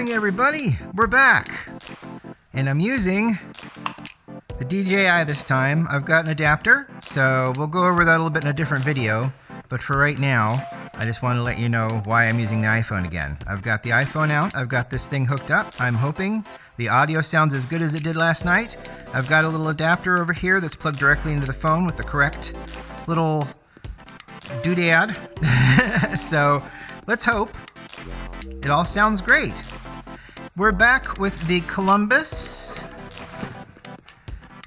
morning, everybody. We're back. And I'm using the DJI this time. I've got an adapter, so we'll go over that a little bit in a different video. But for right now, I just want to let you know why I'm using the iPhone again. I've got the iPhone out. I've got this thing hooked up. I'm hoping the audio sounds as good as it did last night. I've got a little adapter over here that's plugged directly into the phone with the correct little doodad. So let's hope it all sounds great. We're back with the Columbus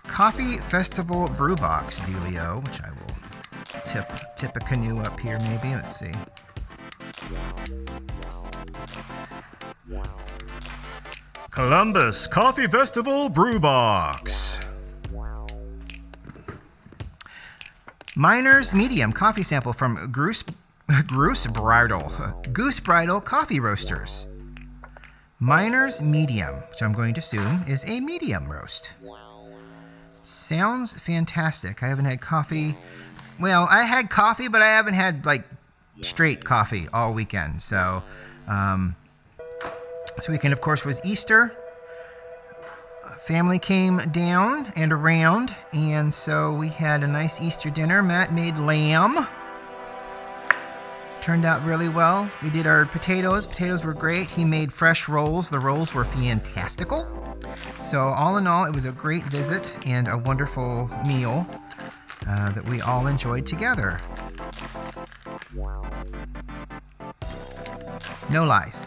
Coffee Festival Brew Box dealio, which I will tip a canoe up here maybe. Let's see. Columbus Coffee Festival Brew Box. Miner's Medium coffee sample from Goose Bridle Coffee Roasters. Miner's Medium, which I'm going to assume is a medium roast. Sounds fantastic. I haven't had coffee. Well, I had coffee, but I haven't had like straight coffee all weekend. So, this weekend, of course, was Easter. Family came down and around, and so we had a nice Easter dinner. Matt made lamb. Turned out really well. We did our potatoes. Potatoes were great. He made fresh rolls. The rolls were fantastical. So all in all, it was a great visit and a wonderful meal that we all enjoyed together. No lies.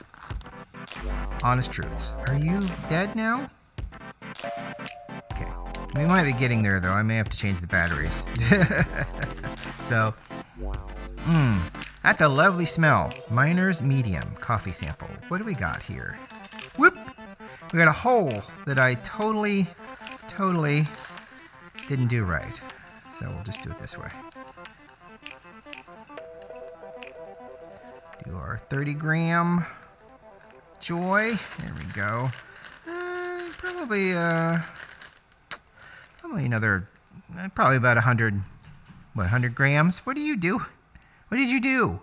Honest truths. Are you dead now? Okay. We might be getting there, though. I may have to change the batteries. So, that's a lovely smell. Miner's Medium coffee sample. What do we got here? Whoop! We got a hole that I totally didn't do right. So we'll just do it this way. Do our 30-gram Joy. There we go. Probably another, probably about 100 grams. What do you do? What did you do?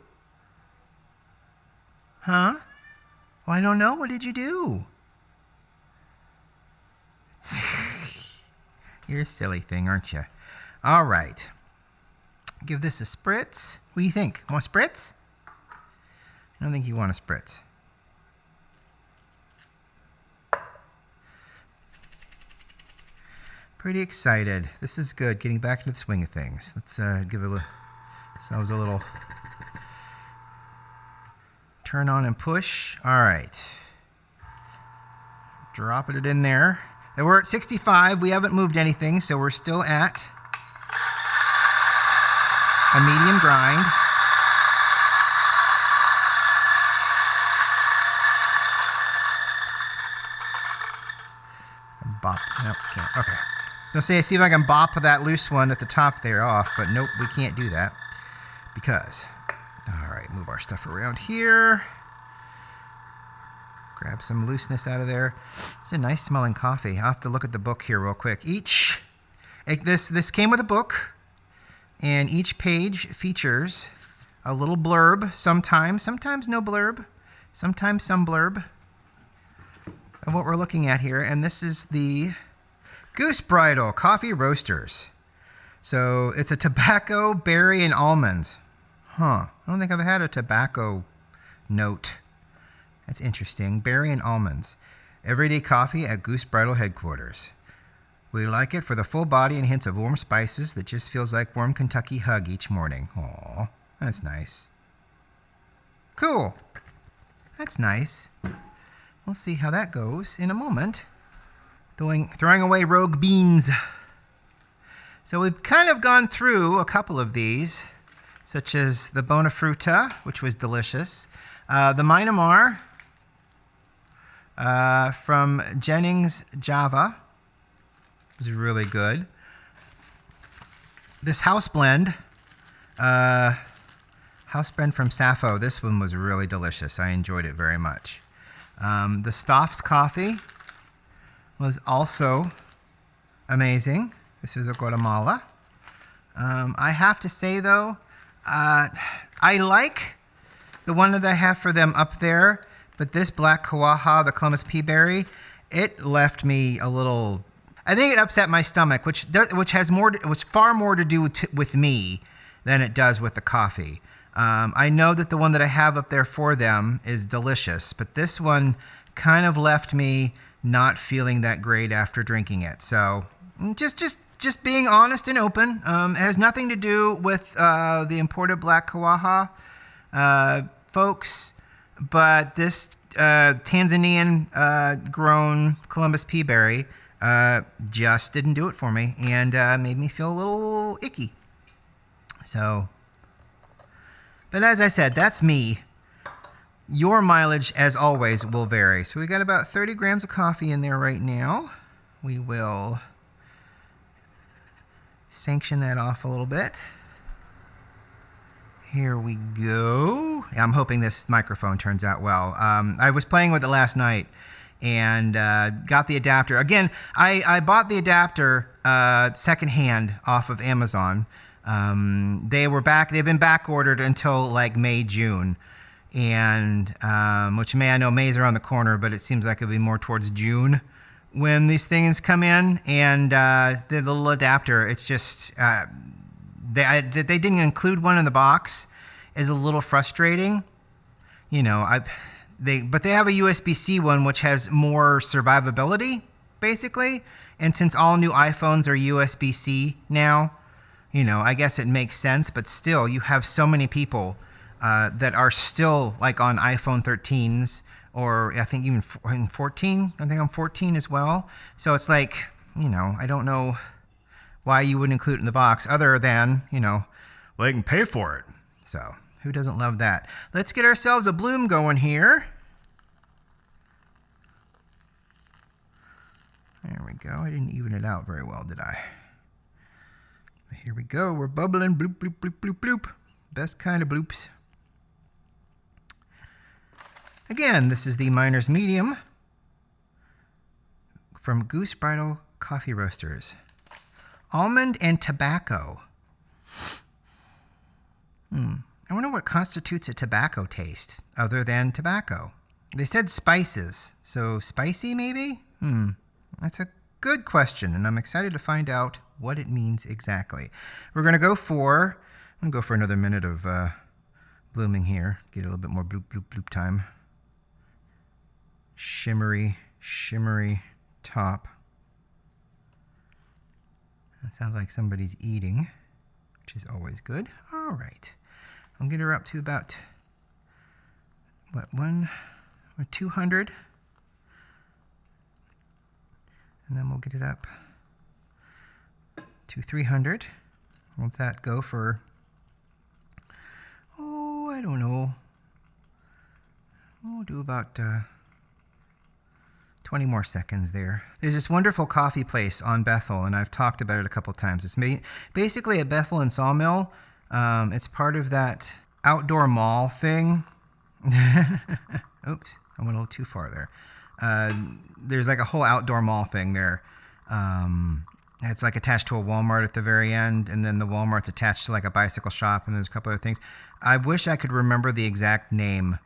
Huh? Well, I don't know. What did you do? You're a silly thing, aren't you? All right. Give this a spritz. What do you think? Want a spritz? I don't think you want a spritz. Pretty excited. This is good. Getting back into the swing of things. Let's give ourselves a little turn on and push. All right. Dropping it in there. And we're at 65. We haven't moved anything, so we're still at a medium grind. Bop. Nope, can't. Okay. I'll see if I can bop that loose one at the top there off, but nope, we can't do that because. All right, move our stuff around here. Grab some looseness out of there. It's a nice smelling coffee. I'll have to look at the book here real quick. This came with a book, and each page features a little blurb. Sometimes no blurb, sometimes some blurb of what we're looking at here. And this is the Goose Bridle Coffee Roasters. So it's a tobacco, berry, and almonds. Huh. I don't think I've had a tobacco note. That's interesting. Berry and almonds. Everyday coffee at Goose Bridle headquarters. We like it for the full body and hints of warm spices that just feels like warm Kentucky hug each morning. Aw, that's nice. Cool. That's nice. We'll see how that goes in a moment. Throwing away rogue beans. So we've kind of gone through a couple of these, such as the Bona Fruta, which was delicious. The Myanmar from Jennings, Java, was really good. This house blend from Sappho, this one was really delicious. I enjoyed it very much. The Stoff's coffee was also amazing. This is a Guatemala. I have to say, though, I like the one that I have for them up there, But this Black Kawaha, the Columbus Pea Berry, it left me a little... I think it upset my stomach, which has far more to do with me than it does with the coffee. I know that the one that I have up there for them is delicious, but this one kind of left me not feeling that great after drinking it. So just being honest and open. It has nothing to do with the imported Black Kawaha, folks, but this Tanzanian grown Columbus Pea Berry just didn't do it for me and made me feel a little icky. So, but as I said, that's me. Your mileage, as always, will vary. So we got about 30 grams of coffee in there right now. We will sanction that off a little bit. Here we go. I'm hoping this microphone turns out well. I was playing with it last night and got the adapter. Again, I bought the adapter secondhand off of Amazon. They've been back ordered until like May, June. And which I know May's around the corner, but it seems like it'll be more towards June when these things come in. And the little adapter, it's just that they didn't include one in the box is a little frustrating. You know, but they have a USB-C one which has more survivability, basically. And since all new iPhones are USB-C now, you know, I guess it makes sense. But still, you have so many people that are still like on iPhone 13s, or I think even in 14. I think I'm 14 as well. So it's like, you know, I don't know why you wouldn't include it in the box other than, you know, well, they can pay for it. So who doesn't love that? Let's get ourselves a bloom going here. There we go. I didn't even it out very well, did I? Here we go. We're bubbling. Bloop, bloop, bloop, bloop, bloop. Best kind of bloops. Again, this is the Miner's Medium from Goose Bridle Coffee Roasters. Almond and tobacco. I wonder what constitutes a tobacco taste other than tobacco. They said spices, so spicy maybe? That's a good question, and I'm excited to find out what it means exactly. I'm going to go for another minute of blooming here. Get a little bit more bloop, bloop, bloop time. Shimmery top. That sounds like somebody's eating, which is always good. All right. I'll get her up to about, 200. And then we'll get it up to 300. Won't that go for, I don't know. We'll do about 20 more seconds there. There's this wonderful coffee place on Bethel, and I've talked about it a couple times. It's basically at Bethel and Sawmill. It's part of that outdoor mall thing. Oops, I went a little too far there. There's like a whole outdoor mall thing there. It's like attached to a Walmart at the very end, and then the Walmart's attached to like a bicycle shop, and there's a couple other things. I wish I could remember the exact name.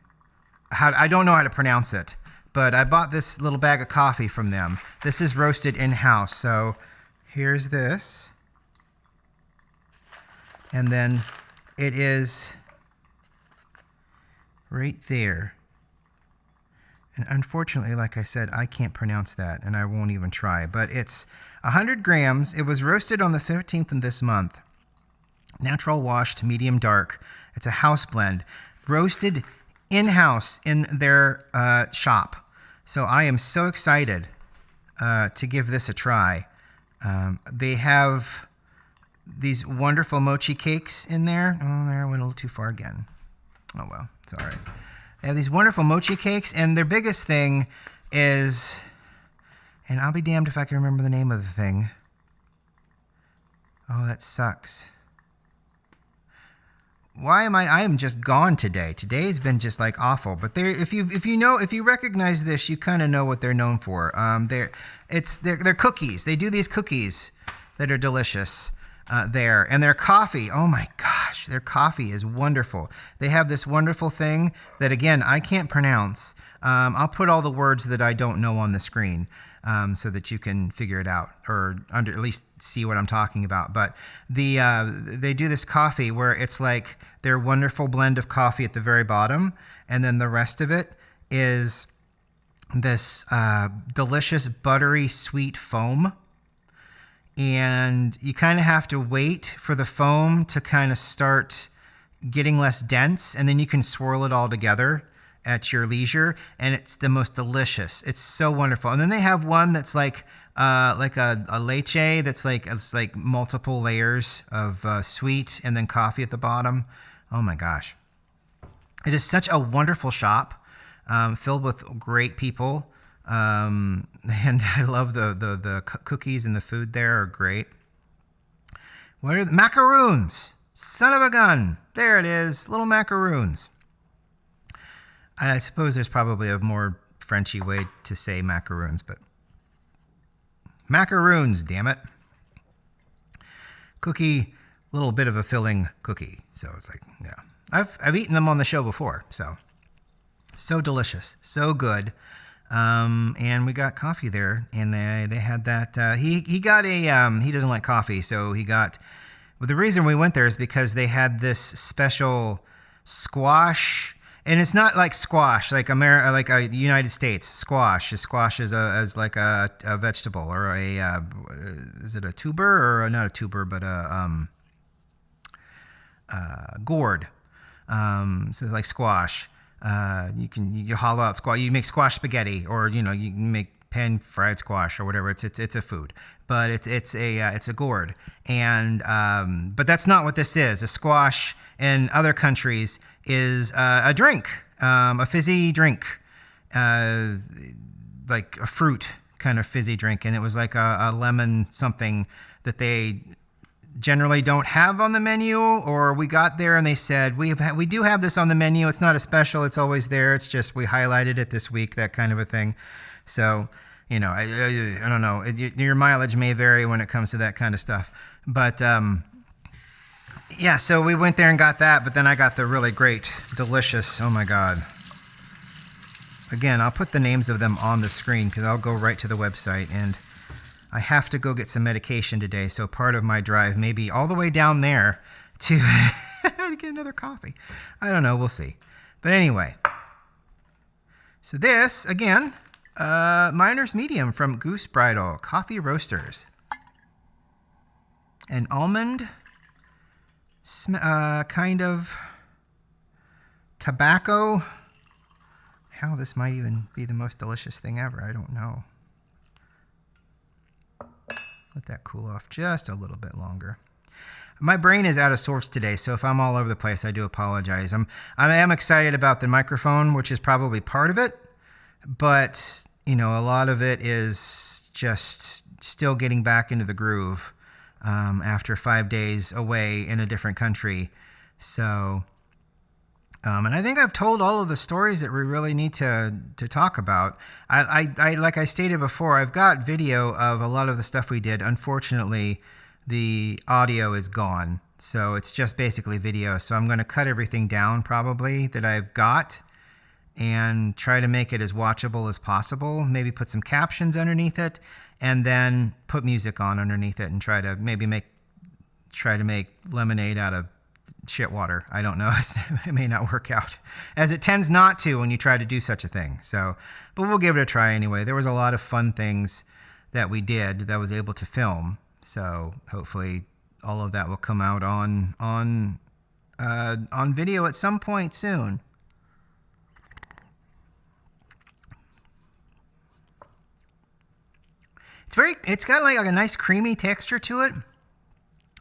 I don't know how to pronounce it, but I bought this little bag of coffee from them. This is roasted in-house, so here's this. And then it is right there. And unfortunately, like I said, I can't pronounce that, and I won't even try. But it's 100 grams. It was roasted on the 13th of this month. Natural washed, medium dark. It's a house blend. Roasted in-house in their shop. So I am so excited to give this a try. They have these wonderful mochi cakes in there. Oh, there I went a little too far again. Oh, well, it's all right. They have these wonderful mochi cakes, and their biggest thing is, and I'll be damned if I can remember the name of the thing. Oh, that sucks. Why am I am just gone today. Today's been just like awful. But if you recognize this, you kind of know what they're known for. They're cookies. They do these cookies that are delicious there, and their coffee. Oh my gosh. gosh, their coffee is wonderful. They have this wonderful thing that, again, I can't pronounce. I'll put all the words that I don't know on the screen so that you can figure it out or at least see what I'm talking about. But they do this coffee where it's like their wonderful blend of coffee at the very bottom, and then the rest of it is this delicious buttery sweet foam. And you kind of have to wait for the foam to kind of start getting less dense, and then you can swirl it all together at your leisure, and it's the most delicious. It's so wonderful. And then they have one that's like a leche that's it's like multiple layers of sweet and then coffee at the bottom. Oh my gosh. It is such a wonderful shop, filled with great people. And I love the cookies and the food there are great. What are the macaroons? Son of a gun. There it is. Little macaroons. I suppose there's probably a more Frenchy way to say macaroons, but macaroons, damn it. Cookie, little bit of a filling cookie. So it's like, yeah. I've eaten them on the show before, so delicious, so good. And we got coffee there, and they had that. He got a he doesn't like coffee, so he got. Well, the reason we went there is because they had this special squash, and it's not like squash, like like a United States squash. Squash is as like a vegetable or a is it a tuber or not a tuber, but a gourd. So it's like squash. You hollow out squash. You make squash spaghetti, or you can make pan fried squash or whatever. It's a food, but it's a gourd, and but that's not what this is. A squash in other countries is a drink, a fizzy drink, like a fruit kind of fizzy drink, and it was like a lemon something that they generally don't have on the menu, or we got there and they said we do have this on the menu. It's not a special. It's always there. It's just we highlighted it this week, that kind of a thing. So, I don't know. Your mileage may vary when it comes to that kind of stuff. But, yeah, so we went there and got that, but then I got the really great, delicious, oh my God. Again, I'll put the names of them on the screen because I'll go right to the website, and I have to go get some medication today, so part of my drive may be all the way down there to get another coffee. I don't know. We'll see. But anyway, so this, again, Miner's Medium from Goose Bridle Coffee Roasters. An almond kind of tobacco. Hell, this might even be the most delicious thing ever. I don't know. Let that cool off just a little bit longer. My brain is out of sorts today, so if I'm all over the place, I do apologize. I am excited about the microphone, which is probably part of it, but a lot of it is just still getting back into the groove after 5 days away in a different country. So, and I think I've told all of the stories that we really need to talk about. I like I stated before, I've got video of a lot of the stuff we did. Unfortunately, the audio is gone, so it's just basically video. So I'm going to cut everything down probably that I've got and try to make it as watchable as possible. Maybe put some captions underneath it, and then put music on underneath it, and try to make lemonade out of shit water. I don't know. It may not work out, as it tends not to when you try to do such a thing. So, but we'll give it a try anyway. There was a lot of fun things that we did that I was able to film. So hopefully all of that will come out on video at some point soon. It's got like a nice creamy texture to it.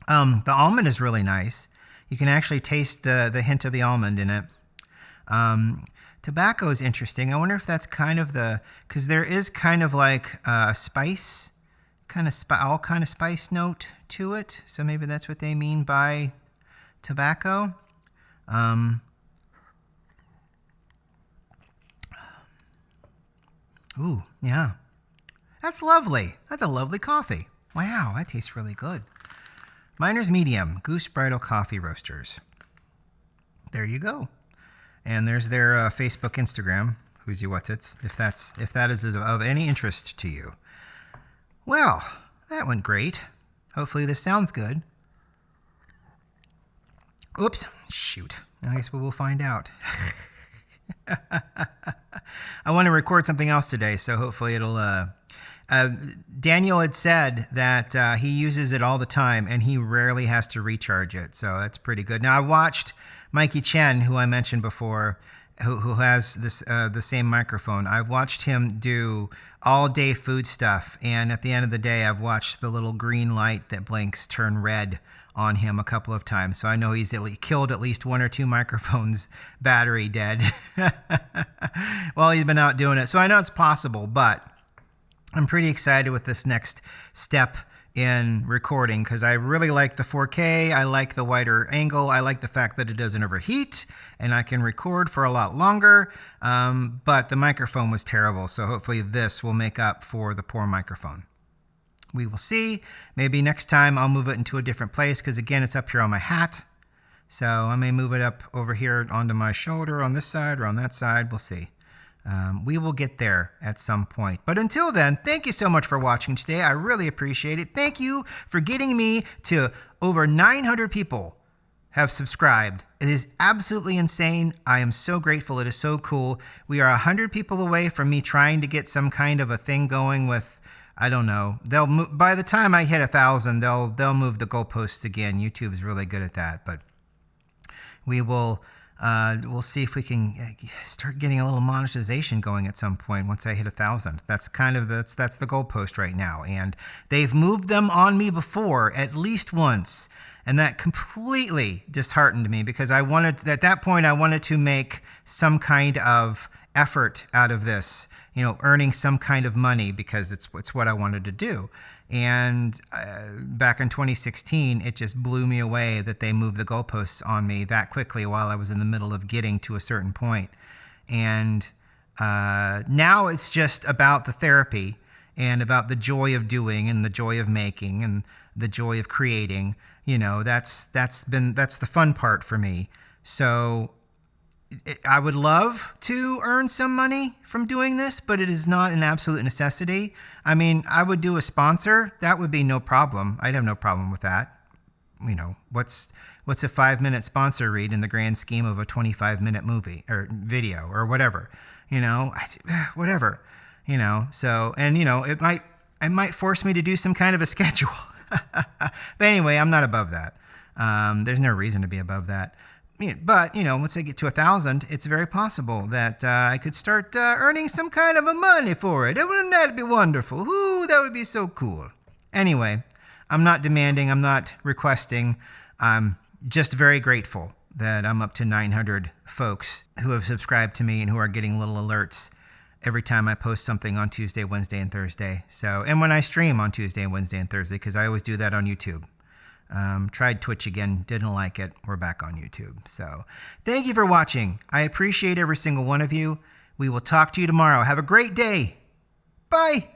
The almond is really nice. You can actually taste the hint of the almond in it. Tobacco is interesting. I wonder if that's kind of because there is kind of like a spice, all kind of spice note to it. So maybe that's what they mean by tobacco. Ooh, yeah. That's lovely. That's a lovely coffee. Wow, that tastes really good. Miner's Medium, Goose Bridle Coffee Roasters. there you go. And there's their Facebook, Instagram, Who's You What's It's, if that is of any interest to you. Well, that went great. Hopefully this sounds good. Oops, shoot. I guess we'll find out. I want to record something else today, so hopefully it'll... Daniel had said that he uses it all the time, and he rarely has to recharge it, so that's pretty good. Now, I watched Mikey Chen, who I mentioned before, who has this the same microphone. I've watched him do all-day food stuff, and at the end of the day, I've watched the little green light that blinks turn red on him a couple of times, so I know he's killed at least one or two microphones battery dead while he's been out doing it. So I know it's possible, but I'm pretty excited with this next step in recording because I really like the 4K. I like the wider angle. I like the fact that it doesn't overheat and I can record for a lot longer. But the microphone was terrible, so hopefully this will make up for the poor microphone. We will see. Maybe next time I'll move it into a different place because, again, it's up here on my hat. So I may move it up over here onto my shoulder on this side or on that side. We'll see. We will get there at some point. But until then, thank you so much for watching today. I really appreciate it. Thank you for getting me to over 900 people have subscribed. It is absolutely insane. I am so grateful. It is so cool. We are 100 people away from me trying to get some kind of a thing going with, I don't know. They'll move, by the time I hit 1,000, they'll move the goalposts again. YouTube is really good at that, but we will. We'll see if we can start getting a little monetization going at some point once I hit 1,000. That's that's the goalpost right now, and they've moved them on me before at least once, and that completely disheartened me because at that point I wanted to make some kind of effort out of this, earning some kind of money because it's what I wanted to do. And back in 2016, it just blew me away that they moved the goalposts on me that quickly while I was in the middle of getting to a certain point. And now it's just about the therapy and about the joy of doing and the joy of making and the joy of creating. That's the fun part for me. So I would love to earn some money from doing this, but it is not an absolute necessity. I mean, I would do a sponsor. That would be no problem. I'd have no problem with that. What's a 5-minute sponsor read in the grand scheme of a 25-minute movie or video or whatever, whatever, so, and it might force me to do some kind of a schedule. But anyway, I'm not above that. There's no reason to be above that. But, once I get to 1,000, it's very possible that I could start earning some kind of a money for it. Wouldn't that be wonderful? Ooh, that would be so cool. Anyway, I'm not demanding. I'm not requesting. I'm just very grateful that I'm up to 900 folks who have subscribed to me and who are getting little alerts every time I post something on Tuesday, Wednesday, and Thursday. So, and when I stream on Tuesday, Wednesday, and Thursday, because I always do that on YouTube. Tried Twitch again, didn't like it. We're back on YouTube. So thank you for watching. I appreciate every single one of you. We will talk to you tomorrow. Have a great day. Bye.